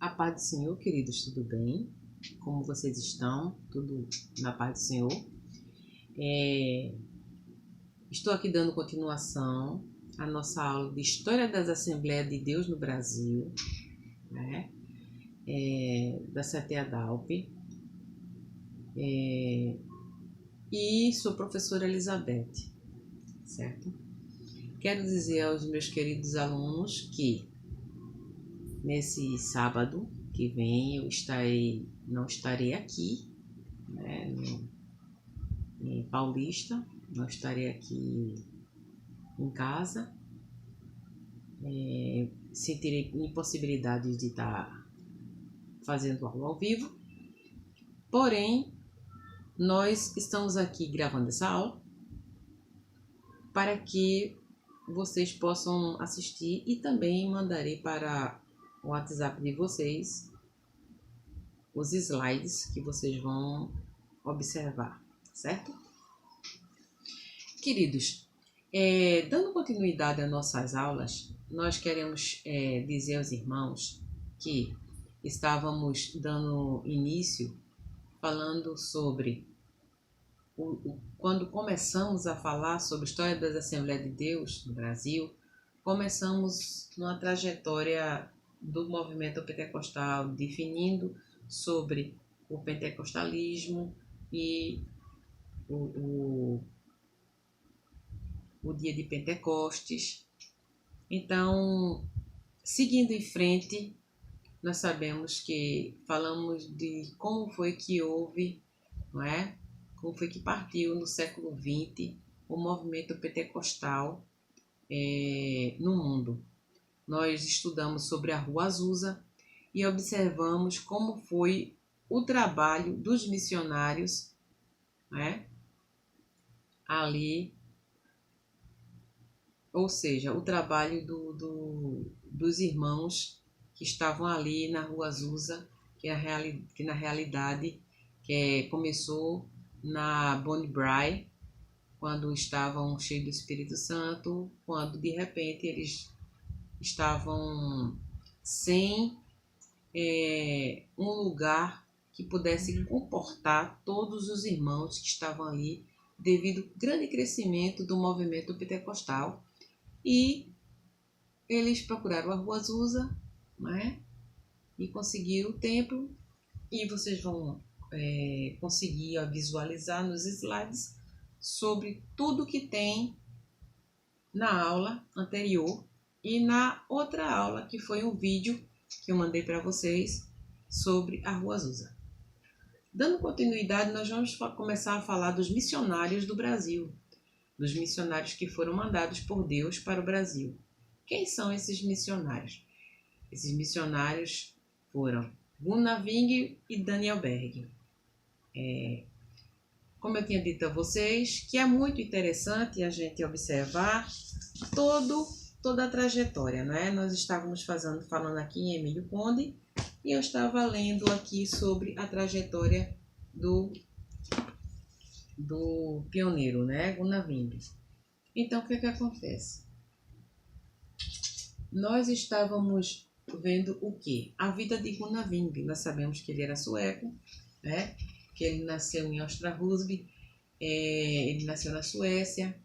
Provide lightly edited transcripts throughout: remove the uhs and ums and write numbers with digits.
A paz do Senhor, queridos, tudo bem? Como vocês estão? Tudo na paz do Senhor? Estou aqui dando continuação à nossa aula de História das Assembleias de Deus no Brasil, né? Da CTA DALP. E sou professora Elizabeth, certo? Quero dizer aos meus queridos alunos que nesse sábado que vem eu não estarei aqui, né, em Paulista, não estarei aqui em casa, sentirei impossibilidade de estar fazendo aula ao vivo, porém nós estamos aqui gravando essa aula para que vocês possam assistir e também mandarei para o WhatsApp de vocês os slides que vocês vão observar, certo? Queridos, dando continuidade às nossas aulas, nós queremos dizer aos irmãos que estávamos dando início falando sobre quando começamos a falar sobre a história das Assembleias de Deus no Brasil, começamos numa trajetória do movimento pentecostal, definindo sobre o pentecostalismo e o dia de Pentecostes. Então, seguindo em frente, nós sabemos que falamos de como foi que houve, não é? Como foi que partiu no século XX o movimento pentecostal no mundo. Nós estudamos sobre a Rua Azusa e observamos como foi o trabalho dos missionários, né? Ali, ou seja, o trabalho dos irmãos que estavam ali na Rua Azusa, que na realidade começou na Bonnie Brae, quando estavam cheios do Espírito Santo, quando de repente eles estavam sem um lugar que pudesse comportar todos os irmãos que estavam ali, devido ao grande crescimento do movimento pentecostal. E eles procuraram a Rua Azusa, né? E conseguiram o templo, e vocês vão conseguir visualizar nos slides sobre tudo que tem na aula anterior e na outra aula, que foi um vídeo que eu mandei para vocês sobre a Rua Azusa. Dando continuidade, nós vamos começar a falar dos missionários do Brasil, dos missionários que foram mandados por Deus para o Brasil. Quem são esses missionários? Esses missionários foram Gunnar Wing e Daniel Berg. Como eu tinha dito a vocês, que é muito interessante a gente observar toda a trajetória, né? Nós estávamos falando aqui em Emílio Conde e eu estava lendo aqui sobre a trajetória do pioneiro, né? Gunnar Wing. Então, o que acontece? Nós estávamos vendo o quê? A vida de Gunnar Wing. Nós sabemos que ele era sueco, né? Que ele nasceu em Österhusby, ele nasceu na Suécia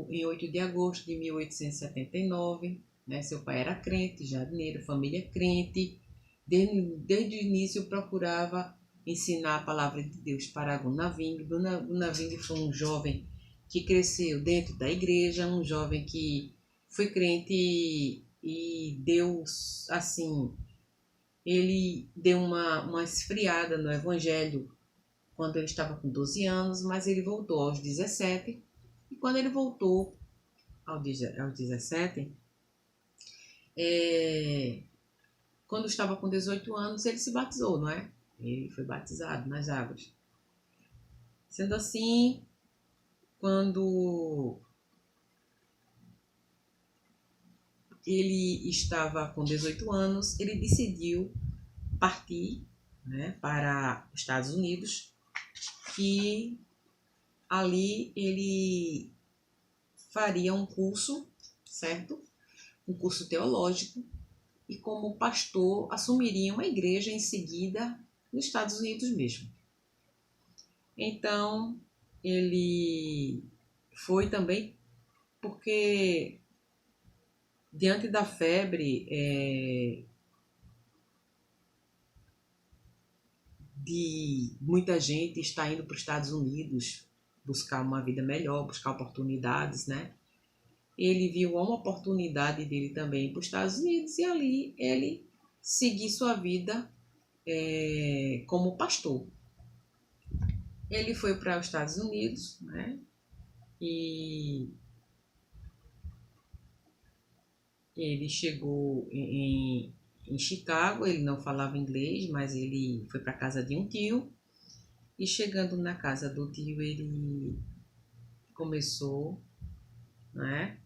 em 8 de agosto de 1879, né? Seu pai era crente, jardineiro, família crente. Desde o início procurava ensinar a palavra de Deus para Gunnar Wing. Gunnar Wing foi um jovem que cresceu dentro da igreja, um jovem que foi crente e Deus, assim, ele deu uma esfriada no evangelho quando ele estava com 12 anos, mas ele voltou aos 17, e quando ele voltou aos 17, quando estava com 18 anos, ele se batizou, não é? Ele foi batizado nas águas. Sendo assim, quando ele estava com 18 anos, ele decidiu partir, né, para os Estados Unidos, que ali ele faria um curso, certo? Um curso teológico, e como pastor assumiria uma igreja em seguida nos Estados Unidos mesmo. Então, ele foi também porque, diante da febre de muita gente estar indo para os Estados Unidos buscar uma vida melhor, buscar oportunidades, né? Ele viu uma oportunidade dele também para os Estados Unidos e ali ele seguiu sua vida como pastor. Ele foi para os Estados Unidos, né? E ele chegou em Chicago. Ele não falava inglês, mas ele foi para a casa de um tio. E chegando na casa do tio, ele começou, né,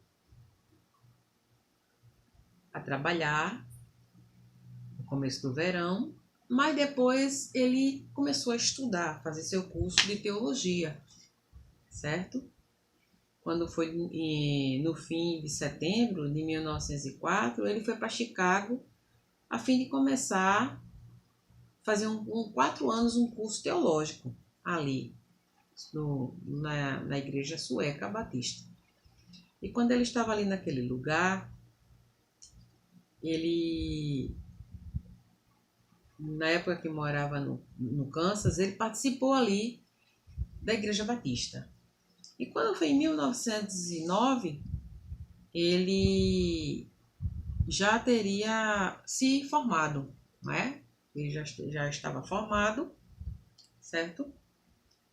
a trabalhar no começo do verão, mas depois ele começou a estudar, fazer seu curso de teologia, certo? Quando foi no fim de setembro de 1904, ele foi para Chicago a fim de começar a fazer 4 anos um curso teológico ali na igreja sueca batista. E quando ele estava ali naquele lugar, ele, na época que morava no Kansas, ele participou ali da igreja batista. E quando foi em 1909, ele já teria se formado, né? Ele já estava formado, certo?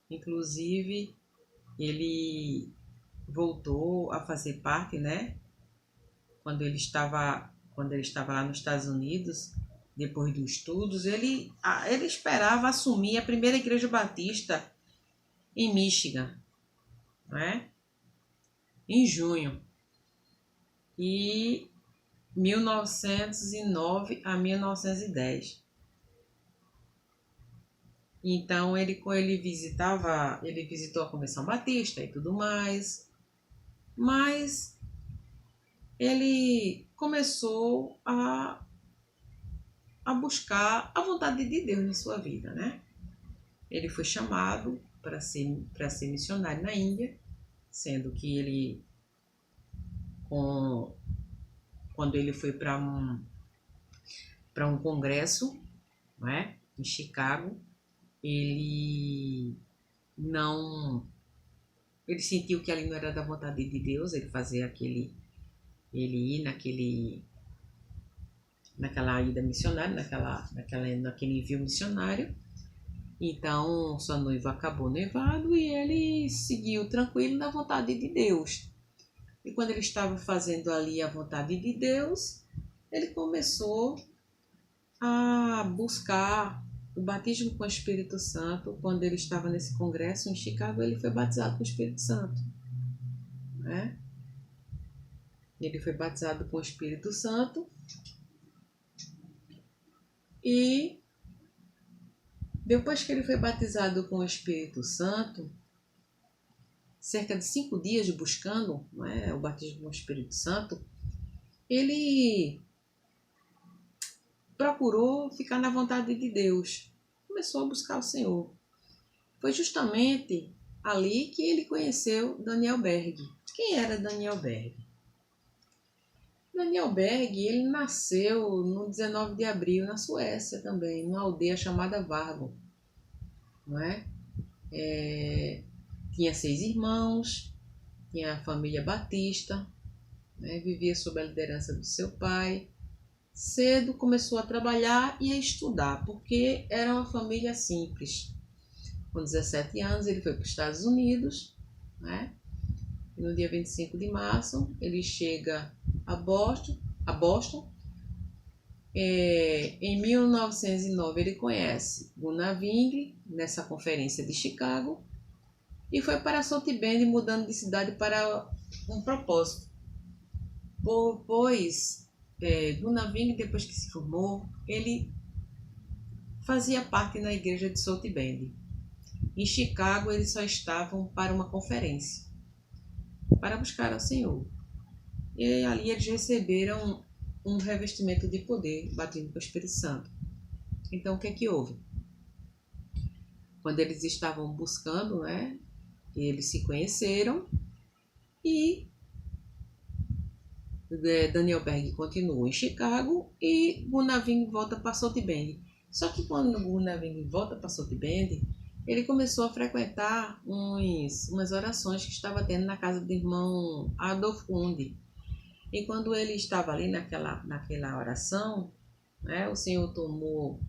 Inclusive, ele voltou a fazer parte, né? Quando ele estava lá nos Estados Unidos, depois dos estudos, ele esperava assumir a primeira igreja batista em Michigan, né? Em junho. E 1909 a 1910. Então ele visitou a Convenção Batista e tudo mais, mas ele começou a buscar a vontade de Deus na sua vida, né? Ele foi chamado para ser missionário na Índia, sendo que ele, quando ele foi para um congresso, né, em Chicago, ele sentiu que ali não era da vontade de Deus ele fazer ele ir naquela ida missionária, naquele envio missionário. Então sua noiva acabou noivado e ele seguiu tranquilo na vontade de Deus. E quando ele estava fazendo ali a vontade de Deus, ele começou a buscar o batismo com o Espírito Santo. Quando ele estava nesse congresso em Chicago, ele foi batizado com o Espírito Santo, né? Ele foi batizado com o Espírito Santo e depois que ele foi batizado com o Espírito Santo, cerca de 5 dias buscando, né, o batismo com o Espírito Santo, ele procurou ficar na vontade de Deus. Começou a buscar o Senhor. Foi justamente ali que ele conheceu Daniel Berg. Quem era Daniel Berg? Daniel Berg, ele nasceu no 19 de abril na Suécia também, numa aldeia chamada Vargo. Não é? Tinha 6 irmãos, tinha a família Batista, né? Vivia sob a liderança do seu pai. Cedo começou a trabalhar e a estudar, porque era uma família simples. Com 17 anos ele foi para os Estados Unidos, né? E no dia 25 de março ele chega a Boston. Em 1909 ele conhece Gunnar Wingre nessa conferência de Chicago e foi para South Bend, mudando de cidade para um propósito. Pois Gunnar Wingre, depois que se formou, ele fazia parte na igreja de South Bend. Em Chicago eles só estavam para uma conferência, para buscar ao Senhor. E ali eles receberam um revestimento de poder batido com o Espírito Santo. Então, o que é que houve? Quando eles estavam buscando, né, eles se conheceram e Daniel Berg continuou em Chicago e Gunaving volta para South Bend. Só que quando Gunaving volta para South Bend, ele começou a frequentar umas orações que estava tendo na casa do irmão Adolf Kundi. E quando ele estava ali naquela oração, né, o Senhor tomou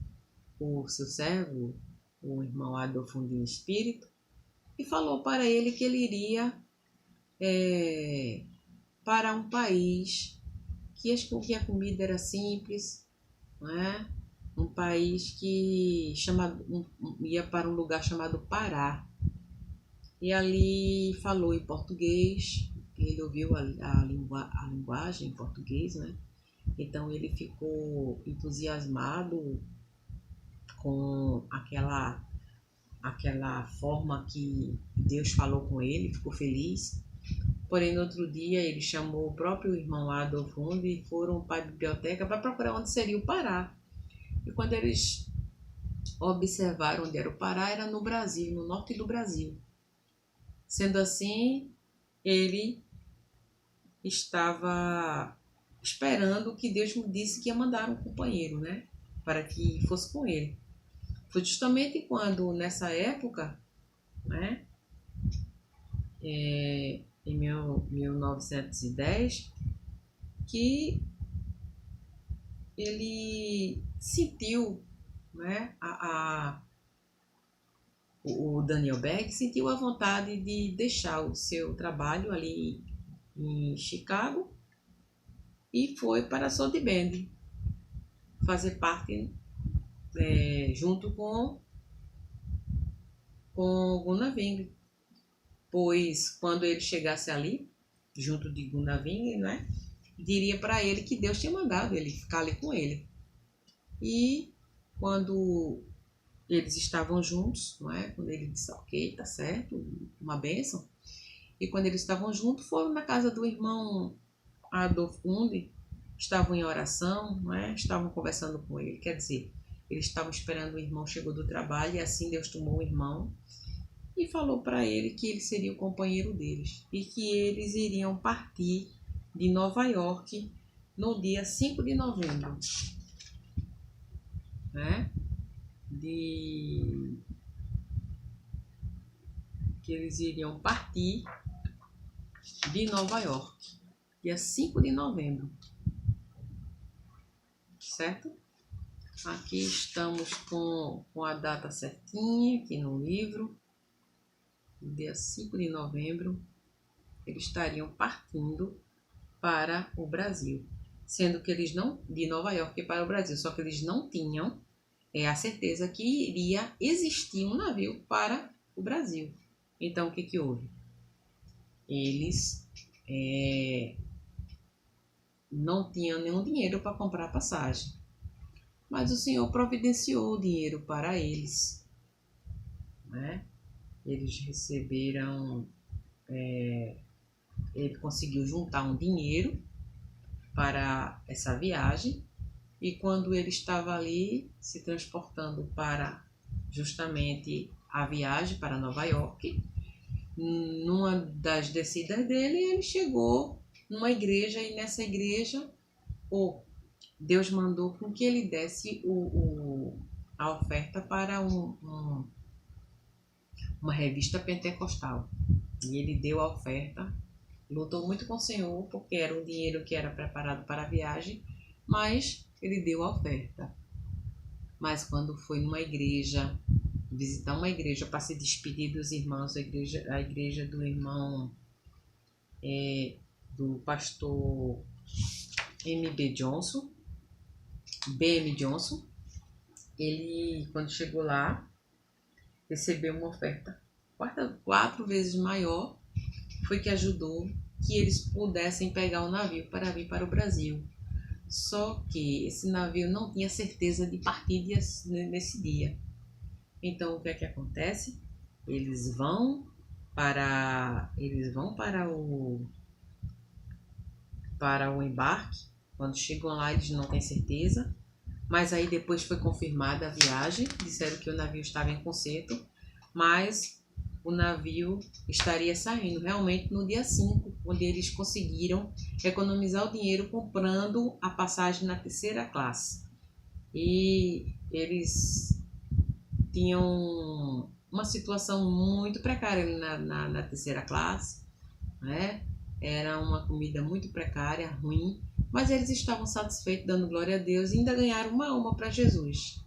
o seu servo, o irmão Adolf Kundi em espírito, e falou para ele que ele iria para um país que a comida era simples, né? Um país que ia para um lugar chamado Pará. E ali falou em português, ele ouviu a linguagem em português, né? Então ele ficou entusiasmado com aquela forma que Deus falou com ele, ficou feliz. Porém, no outro dia, ele chamou o próprio irmão Adolf Kundi e foram para a biblioteca para procurar onde seria o Pará. E quando eles observaram onde era o Pará, era no Brasil, no norte do Brasil. Sendo assim, ele estava esperando que Deus me disse que ia mandar um companheiro, né? Para que fosse com ele. Foi justamente quando, nessa época, né? Em 1910, que ele sentiu, né, o Daniel Berg sentiu a vontade de deixar o seu trabalho ali em Chicago e foi para South Bend fazer parte junto com Gunaving, pois quando ele chegasse ali, junto de Gunaving, né, diria para ele que Deus tinha mandado ele ficar ali com ele. E quando eles estavam juntos, não é? Quando ele disse, ok, tá certo, uma bênção. E quando eles estavam juntos, foram na casa do irmão Adolf Kundi, estavam em oração, não é? Estavam conversando com ele. Quer dizer, eles estavam esperando o irmão chegou do trabalho e assim Deus tomou o irmão e falou para ele que ele seria o companheiro deles e que eles iriam partir de Nova York no dia 5 de novembro, né? Que eles iriam partir de Nova York, dia 5 de novembro, certo? Aqui estamos com a data certinha, aqui no livro, dia 5 de novembro, eles estariam partindo para o Brasil, sendo que eles não, de Nova York para o Brasil, só que eles não tinham a certeza que iria existir um navio para o Brasil. Então, o que houve? Eles não tinham nenhum dinheiro para comprar passagem, mas o Senhor providenciou o dinheiro para eles, né? Eles receberam, ele conseguiu juntar um dinheiro para essa viagem e quando ele estava ali se transportando para justamente a viagem para Nova York, numa das descidas dele, ele chegou numa igreja e nessa igreja Deus mandou com que ele desse a oferta para uma revista pentecostal. E ele deu a oferta, lutou muito com o Senhor, porque era um dinheiro que era preparado para a viagem, mas ele deu a oferta. Mas quando foi numa igreja, visitar uma igreja para se despedir dos irmãos, a igreja do irmão, do pastor B.M. Johnson, ele, quando chegou lá, recebeu uma oferta 4 vezes maior, foi que ajudou que eles pudessem pegar o navio para vir para o Brasil. Só que esse navio não tinha certeza de partir nesse dia. Então, o que é que acontece? Eles vão para o embarque Quando chegam lá, eles não têm certeza, mas aí depois foi confirmada a viagem, disseram que o navio estava em conserto, mas o navio estaria saindo realmente no dia 5, onde eles conseguiram economizar o dinheiro comprando a passagem na terceira classe. E eles tinham uma situação muito precária na terceira classe, né? Era uma comida muito precária, ruim, mas eles estavam satisfeitos, dando glória a Deus e ainda ganharam uma alma para Jesus,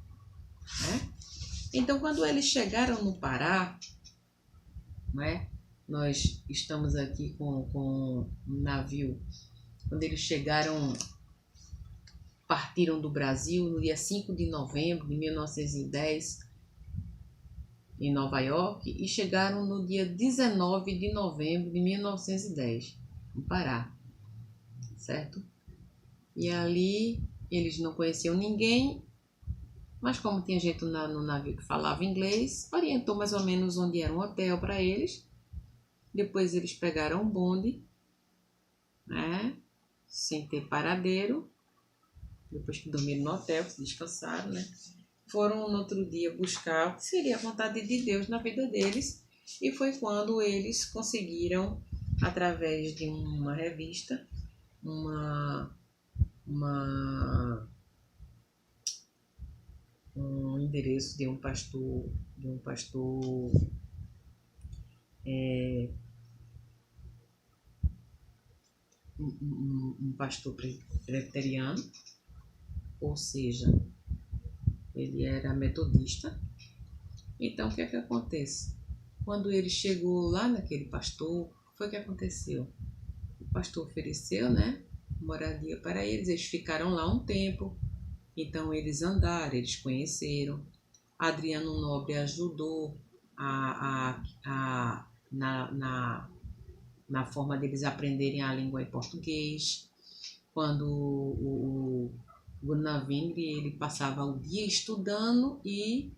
né? Então, quando eles chegaram no Pará, né? Nós estamos aqui com um navio. Quando eles chegaram, partiram do Brasil no dia 5 de novembro de 1910, em Nova York, e chegaram no dia 19 de novembro de 1910, no Pará, certo? E ali eles não conheciam ninguém, mas como tinha gente no navio que falava inglês, orientou mais ou menos onde era um hotel para eles. Depois eles pegaram um bonde, né? Sem ter paradeiro. Depois que dormiram no hotel, que descansaram, né? Foram no outro dia buscar o que seria a vontade de Deus na vida deles. E foi quando eles conseguiram, através de uma revista, um endereço de um pastor, um pastor presbiteriano, ou seja, ele era metodista. Então, o que é que acontece? Quando ele chegou lá naquele pastor, foi o que aconteceu? O pastor ofereceu, né, moradia para eles. Eles ficaram lá um tempo. Então, eles andaram, eles conheceram. Adriano Nobre ajudou na forma deles aprenderem a língua em português. Quando o Gunavingre, ele passava o dia estudando e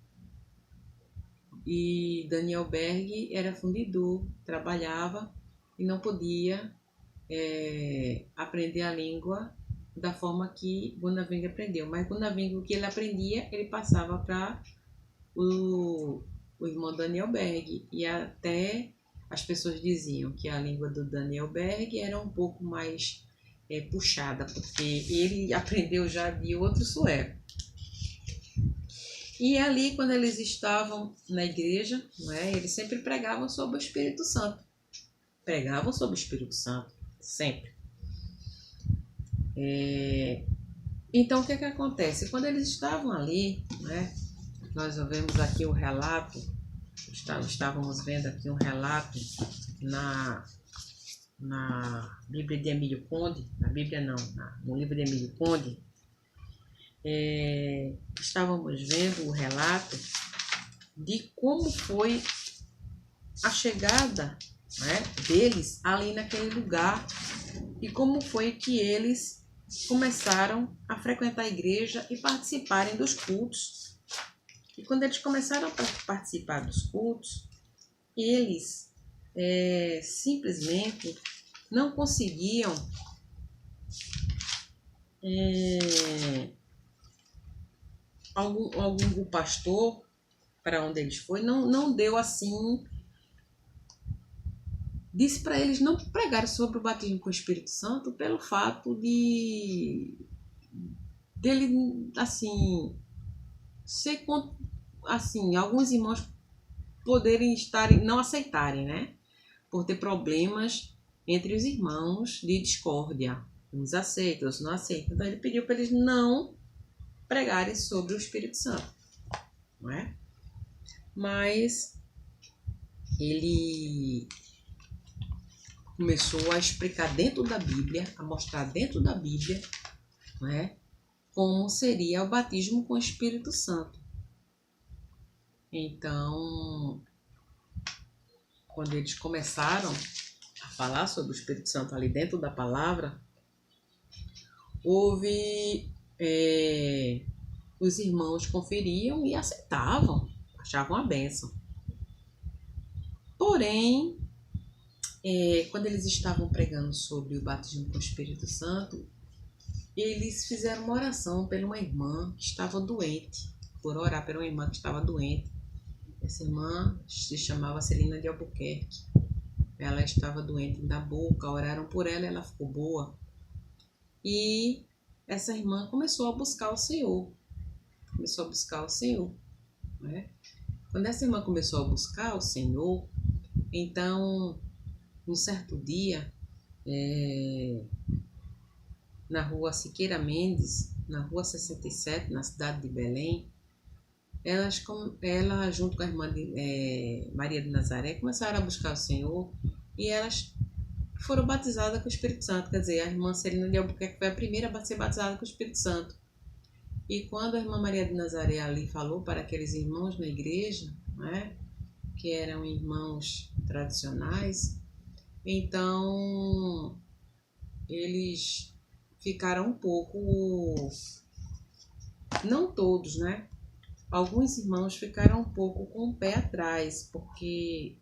Daniel Berg era fundidor, trabalhava e não podia aprender a língua da forma que Gunavingre aprendeu. Mas Gunavingre, o que ele aprendia, ele passava para o irmão Daniel Berg. E até as pessoas diziam que a língua do Daniel Berg era um pouco mais puxada, porque ele aprendeu já de outro sueco. E ali, quando eles estavam na igreja, né, eles sempre pregavam sobre o Espírito Santo. Pregavam sobre o Espírito Santo, sempre. Então, o que é que acontece? Quando eles estavam ali, né, nós vemos aqui o relato, estávamos vendo aqui um relato na Bíblia de Emílio Conde, no livro de Emílio Conde, estávamos vendo o relato de como foi a chegada, né, deles ali naquele lugar e como foi que eles começaram a frequentar a igreja e participarem dos cultos. E quando eles começaram a participar dos cultos, eles simplesmente não conseguiam o pastor, para onde eles foram, não deu assim, disse para eles não pregarem sobre o batismo com o Espírito Santo pelo fato dele, assim, ser assim, alguns irmãos poderem não aceitarem, né? Por ter problemas entre os irmãos de discórdia. Uns aceitam, outros não aceitam. Então ele pediu para eles não pregarem sobre o Espírito Santo, não é? Mas ele começou a explicar dentro da Bíblia, a mostrar dentro da Bíblia, não é, como seria o batismo com o Espírito Santo. Então, quando eles começaram a falar sobre o Espírito Santo ali dentro da palavra, houve os irmãos conferiam e aceitavam, achavam a bênção. Porém, quando eles estavam pregando sobre o batismo com o Espírito Santo, eles fizeram uma oração por uma irmã que estava doente, por orar por uma irmã que estava doente. Essa irmã se chamava Celina de Albuquerque. Ela estava doente da boca, oraram por ela e ela ficou boa. E essa irmã começou a buscar o Senhor. Né? Quando essa irmã começou a buscar o Senhor, então, um certo dia, na rua Siqueira Mendes, na rua 67, na cidade de Belém, ela junto com a irmã Maria de Nazaré, começaram a buscar o Senhor e elas foram batizadas com o Espírito Santo. Quer dizer, a irmã Celina de Albuquerque foi a primeira a ser batizada com o Espírito Santo. E quando a irmã Maria de Nazaré ali falou para aqueles irmãos na igreja, né, que eram irmãos tradicionais, então eles ficaram um pouco, não todos, né? Alguns irmãos ficaram um pouco com o pé atrás, porque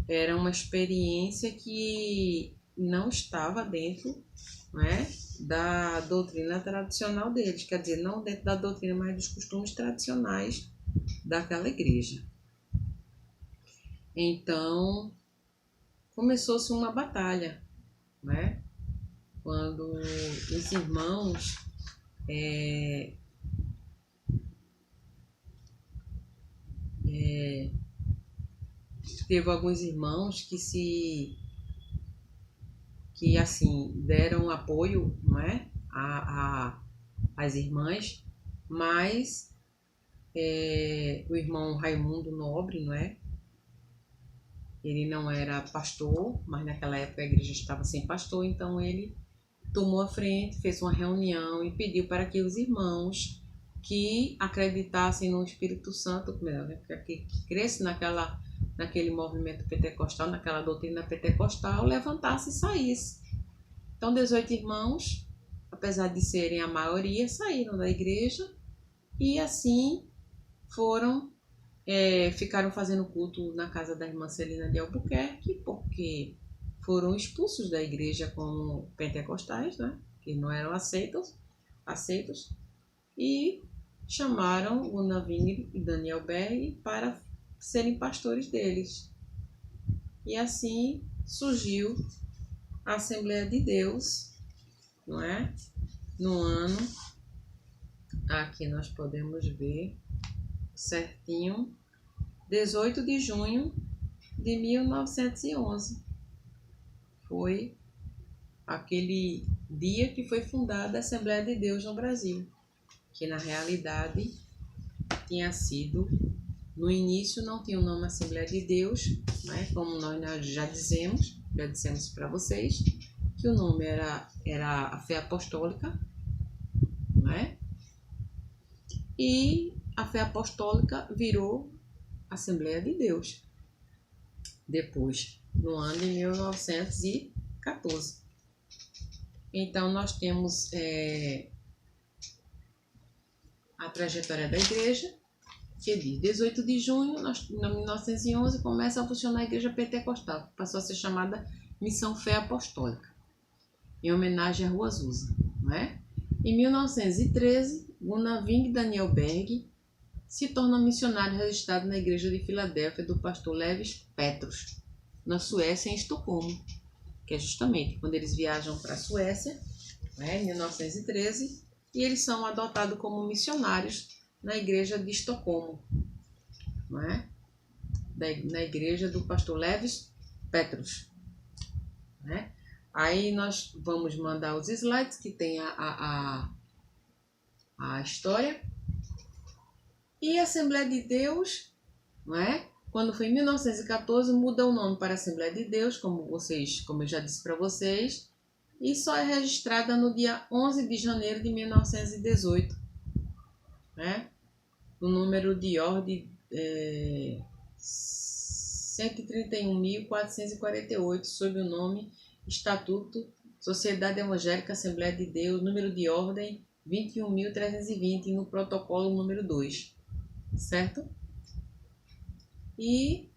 era uma experiência que não estava dentro, né, da doutrina tradicional deles, quer dizer, não dentro da doutrina, mas dos costumes tradicionais daquela igreja. Então, começou-se uma batalha, né? Quando os irmãos teve alguns irmãos que assim deram apoio, não é, às irmãs, mas o irmão Raimundo Nobre, não é, ele não era pastor, mas naquela época a igreja estava sem pastor, então ele tomou a frente, fez uma reunião e pediu para que os irmãos que acreditassem no Espírito Santo, que crescem naquele movimento pentecostal, naquela doutrina pentecostal, levantasse e saísse. Então, 18 irmãos, apesar de serem a maioria, saíram da igreja e assim ficaram fazendo culto na casa da irmã Celina de Albuquerque, porque foram expulsos da igreja como pentecostais, né, que não eram aceitos, e chamaram o Naving e Daniel Berg para serem pastores deles. E assim surgiu a Assembleia de Deus, não é? No ano, aqui nós podemos ver certinho, 18 de junho de 1911. Foi aquele dia que foi fundada a Assembleia de Deus no Brasil, que na realidade tinha sido, no início não tinha o nome Assembleia de Deus, né? Como nós já dissemos para vocês, que o nome era a Fé Apostólica, né? E a Fé Apostólica virou Assembleia de Deus, depois, no ano de 1914. Então, nós temos a trajetória da igreja, que diz 18 de junho de 1911 começa a funcionar a igreja pentecostal, que passou a ser chamada Missão Fé Apostólica, em homenagem à Rua Azusa, não é? Em 1913, Gunnar-Ving Daniel Berg se torna missionário registrado na igreja de Filadélfia do pastor Levis Petrus, na Suécia, em Estocolmo, que é justamente quando eles viajam para a Suécia, né, em 1913, e eles são adotados como missionários na igreja de Estocolmo, né, na igreja do pastor Levis Petrus, né? Aí nós vamos mandar os slides que tem a história. E a Assembleia de Deus, não é? Quando foi em 1914, muda o nome para Assembleia de Deus, como eu já disse para vocês, e só é registrada no dia 11 de janeiro de 1918, né? No número de ordem 131.448, sob o nome Estatuto Sociedade Evangélica Assembleia de Deus, número de ordem 21.320, no protocolo número 2. Certo? E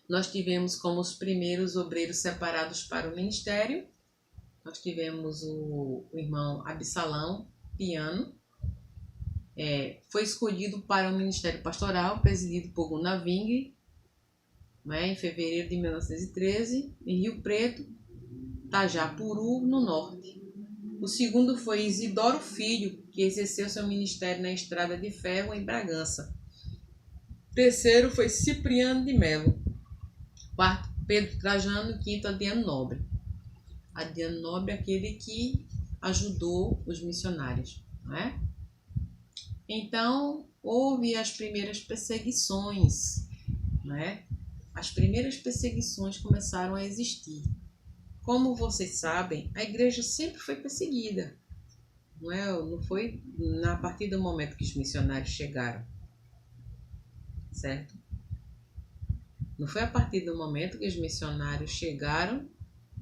nós tivemos como os primeiros obreiros separados para o ministério nós tivemos o irmão Absalão Piano, foi escolhido para o Ministério Pastoral, presidido por Gunaving, né, em fevereiro de 1913, em Rio Preto, Tajapuru, no norte. O segundo foi Isidoro Filho, que exerceu seu ministério na Estrada de Ferro, em Bragança. O terceiro foi Cipriano de Melo. Quarto, Pedro Trajano. E quinto, Adriano Nobre. Adriano Nobre é aquele que ajudou os missionários, não é? Então, houve as primeiras perseguições, não é? As primeiras perseguições começaram a existir. Como vocês sabem, a igreja sempre foi perseguida. Não foi a partir do momento que os missionários chegaram, certo? Não foi a partir do momento que os missionários chegaram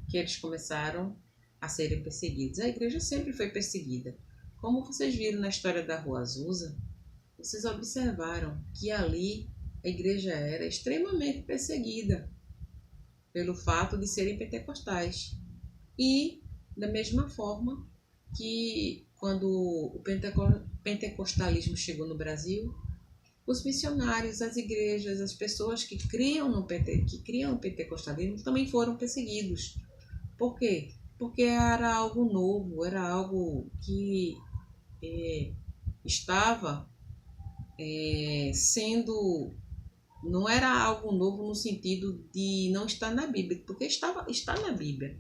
que eles começaram a serem perseguidos. A igreja sempre foi perseguida. Como vocês viram na história da Rua Azusa, vocês observaram que ali a igreja era extremamente perseguida pelo fato de serem pentecostais. E da mesma forma que quando o pentecostalismo chegou no Brasil, os missionários, as igrejas, as pessoas que criam no pentecostalismo também foram perseguidos. Por quê? Porque era algo novo, era algo que estava sendo... Não era algo novo no sentido de não estar na Bíblia, porque está na Bíblia.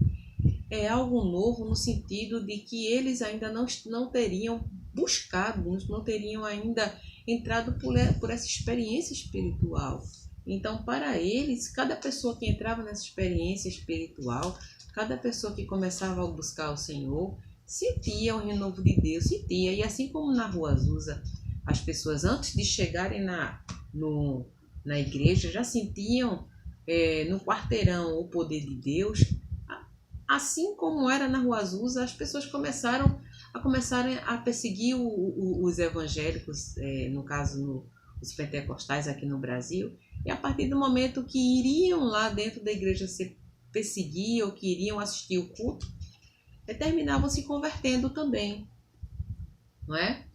É algo novo no sentido de que eles ainda não teriam buscado, não teriam ainda entrado por essa experiência espiritual. Então, para eles, cada pessoa que entrava nessa experiência espiritual, cada pessoa que começava a buscar o Senhor, sentia o renovo de Deus, sentia. E assim como na Rua Azusa, as pessoas antes de chegarem na igreja já sentiam no quarteirão o poder de Deus. Assim como era na Rua Azusa, as pessoas começaram a perseguir os evangélicos, no caso os pentecostais aqui no Brasil, e a partir do momento que iriam lá dentro da igreja se perseguir ou que iriam assistir o culto, terminavam se convertendo também, não é?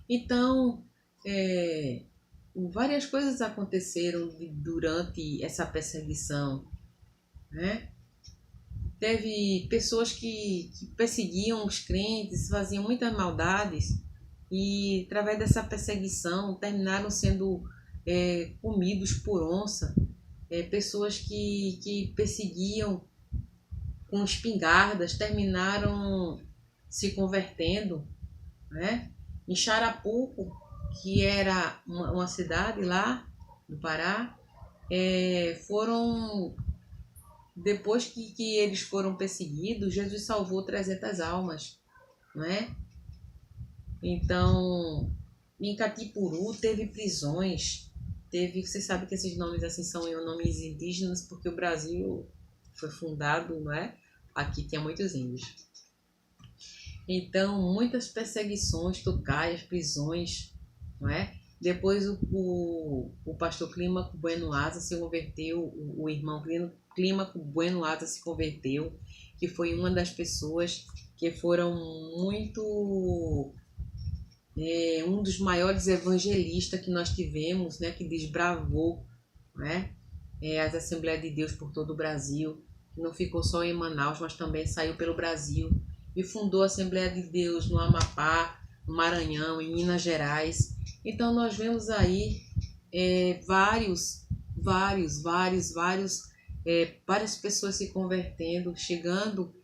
Então, várias coisas aconteceram durante essa perseguição, né? Teve pessoas que perseguiam os crentes, faziam muitas maldades e, através dessa perseguição, terminaram sendo comidos por onça. Pessoas que perseguiam com espingardas terminaram se convertendo, né? Em Xarapuco, que era uma cidade lá no Pará, depois que eles foram perseguidos, Jesus salvou 300 almas, não é? Então, em Catipuru teve prisões, você sabe que esses nomes assim são nomes indígenas, porque o Brasil foi fundado, não é? Aqui tinha muitos índios. Então, muitas perseguições, tocaias, prisões, não é? Depois o pastor Clímaco Bueno Asa se converteu, o irmão Clímaco Bueno Asa se converteu, que foi uma das pessoas que foram muito... um dos maiores evangelistas que nós tivemos, né, que desbravou, né, as Assembleias de Deus por todo o Brasil, que não ficou só em Manaus, mas também saiu pelo Brasil e fundou a Assembleia de Deus no Amapá, no Maranhão, em Minas Gerais. Então nós vemos aí várias pessoas se convertendo, chegando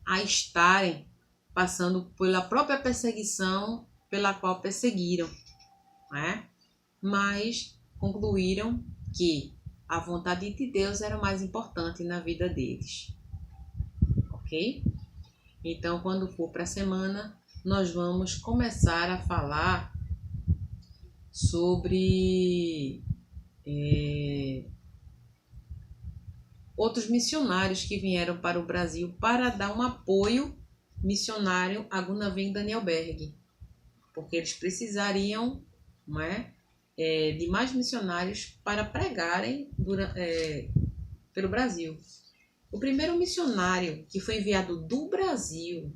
a estarem passando pela própria perseguição pela qual perseguiram, né? Mas concluíram que a vontade de Deus era o mais importante na vida deles, ok? Então, quando for para a semana, nós vamos começar a falar sobre outros missionários que vieram para o Brasil para dar um apoio missionário a Gunaving Daniel Berg, porque eles precisariam, não é, de mais missionários para pregarem pelo Brasil. O primeiro missionário que foi enviado do Brasil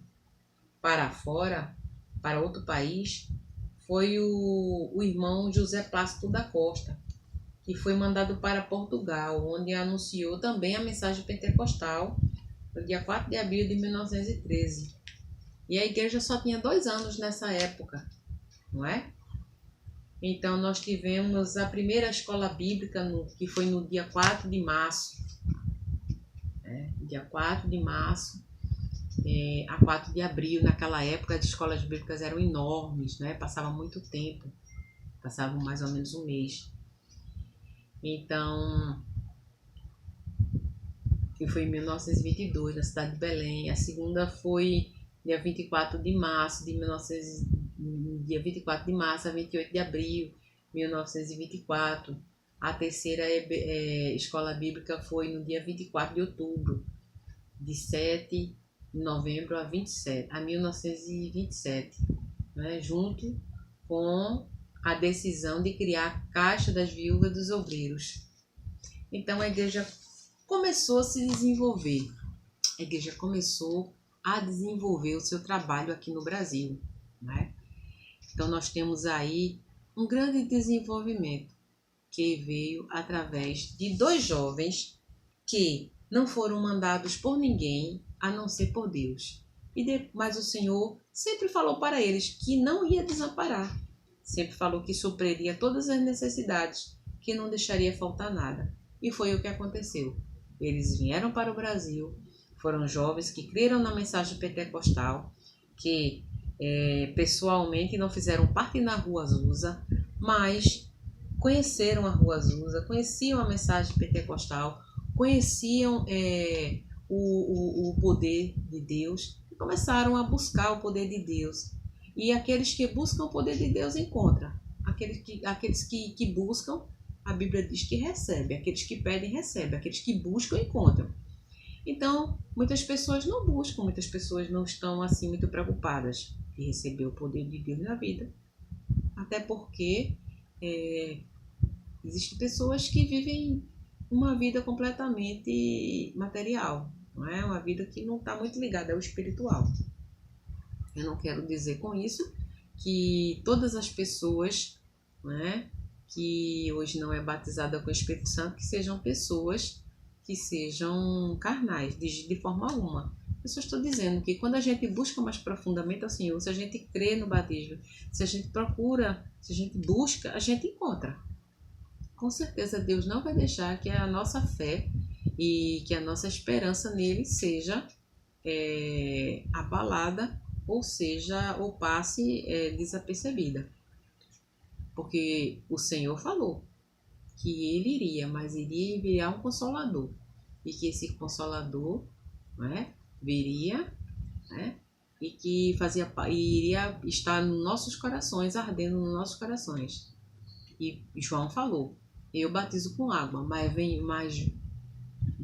para fora, para outro país, foi o irmão José Plácido da Costa, que foi mandado para Portugal, onde anunciou também a mensagem pentecostal no dia 4 de abril de 1913. E a igreja só tinha 2 anos nessa época, não é? Então, nós tivemos a primeira escola bíblica, que foi no dia 4 de março. Dia 4 de março a 4 de abril. Naquela época, as escolas bíblicas eram enormes, né? Passava muito tempo, passavam mais ou menos um mês. Então, que foi em 1922, na cidade de Belém. A segunda foi dia 24 de março de 1900, dia 24 de março a 28 de abril de 1924. A terceira escola bíblica foi no dia 24 de outubro, de 7 de novembro a 1927, né, junto com a decisão de criar a Caixa das Viúvas dos Obreiros. Então a igreja começou a se desenvolver. A igreja começou a desenvolver o seu trabalho aqui no Brasil, né? Então nós temos aí um grande desenvolvimento que veio através de 2 jovens que não foram mandados por ninguém a não ser por Deus. Mas o Senhor sempre falou para eles que não ia desamparar. Sempre falou que supriria todas as necessidades, que não deixaria faltar nada. E foi o que aconteceu. Eles vieram para o Brasil, foram jovens que creram na mensagem pentecostal, que pessoalmente não fizeram parte na Rua Azusa, mas conheceram a Rua Azusa, conheciam a mensagem pentecostal, conheciam o poder de Deus e começaram a buscar o poder de Deus. E aqueles que buscam o poder de Deus encontram. Aqueles que buscam, a Bíblia diz que recebe. Aqueles que pedem, recebem. Aqueles que buscam, encontram. Então, muitas pessoas não buscam, muitas pessoas não estão assim muito preocupadas de receber o poder de Deus na vida. Até porque existem pessoas que vivem uma vida completamente material, não é? Uma vida que não está muito ligada ao espiritual. Eu não quero dizer com isso que todas as pessoas, né, que hoje não é batizada com o Espírito Santo, que sejam pessoas que sejam carnais, de forma alguma. Eu só estou dizendo que quando a gente busca mais profundamente ao Senhor, se a gente crê no batismo, se a gente procura, se a gente busca, a gente encontra. Com certeza Deus não vai deixar que a nossa fé e que a nossa esperança nele seja abalada ou passe desapercebida. Porque o Senhor falou que ele iria, mas iria enviar um consolador. E que esse consolador, né, viria, né, e que iria estar nos nossos corações, ardendo nos nossos corações. E João falou: eu batizo com água, mas